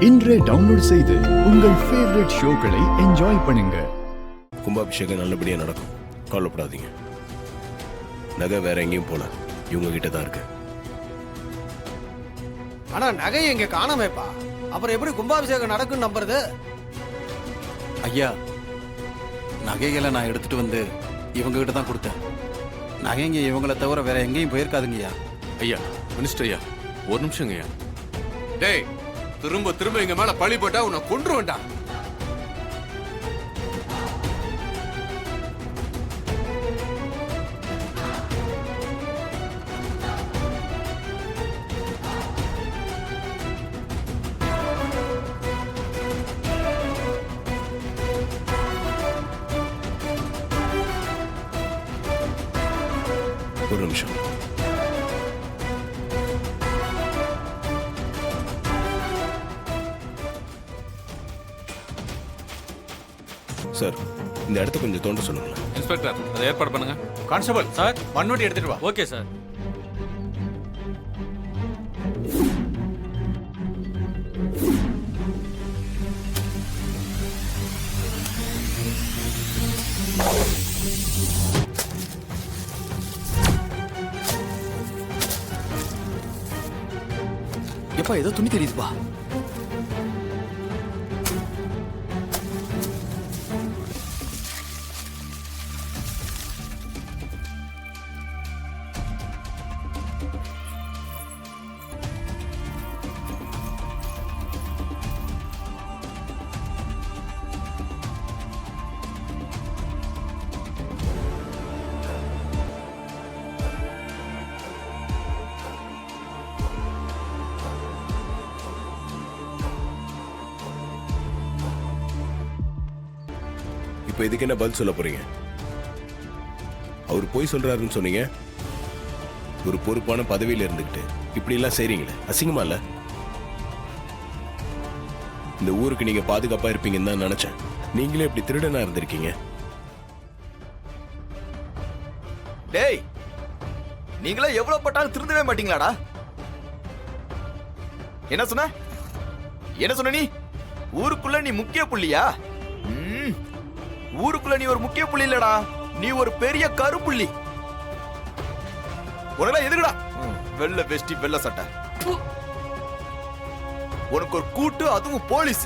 இன்றே டவுன்லோட் செய்து உங்கள் ஃபேவரட் ஷோக்களை என்ஜாய் பண்ணுங்க. கும்பாபிஷேகம் நல்லபடியா நடக்கும், கவலைப்படாதீங்க. நகை வேற எங்கேயும் போல, இவங்க கிட்ட தான் இருக்கு. ஆனா நகை எங்க காணாமேப்பா, அப்புறம் எப்படி கும்பாபிஷேகம் நடக்கும் நம்புறது? ஐயா, நகைகளை நான் எடுத்துட்டு வந்து இவங்க கிட்ட தான் கொடுத்தேன். நகைங்க இவங்களை தவிர வேற எங்கேயும் போயிருக்காதுங்கய்யா. ஐயா, மினிஸ்டர் ஐயா, ஒரு நிமிஷங்க ஐயா. டேய், திரும்ப திரும்ப எங்க மேல பழி போட்டா உன்னை கொன்று வேண்டாம். ஒரு நிமிஷம். சார், இந்த இடத்த கொஞ்சம் தோண்ட சொல்லுங்களேன். இன்ஸ்பெக்டர், அதை ஏற்பாடு பண்ணுங்க. கான்ஸ்டபிள் சார், மண்வெட்டி எடுத்துட்டு வா. Okay sir. எப்பா ஏதோ துணி தெரியுதுப்பா. இப்ப இதுக்கு என்ன பதில் சொல்ல போறீங்க? அவர் போய் சொல்றாருன்னு சொன்னீங்க. ஒரு பொறுப்பான பதவியில இருந்துகிட்டு இப்படி எல்லாம் செய்றீங்களே, அசிங்கமா இல்ல? இந்த ஊருக்கு நீங்க பாதுகாப்பா இருப்பீங்கன்னு தான் நினைச்சேன். நீங்களே இப்படி திருடனா இருந்திருக்கீங்க. டேய், நீங்களே எவ்வளவு பட்டாலும் திருந்தவே மாட்டீங்களாடா? என்ன சொன்ன? என்ன சொன்ன நீ? ஊருக்குள்ள நீ முக்கிய புள்ளியா? ஊருக்குள்ள நீ ஒரு முக்கிய புள்ளி இல்லடா, நீ ஒரு பெரிய கருப்புள்ளி. உனக்கு எதுக்குடா வெள்ளை வெஷ்டி வெள்ளை சட்டை? உனக்கு ஒரு கூட்டு, அதுவும் போலீஸ்.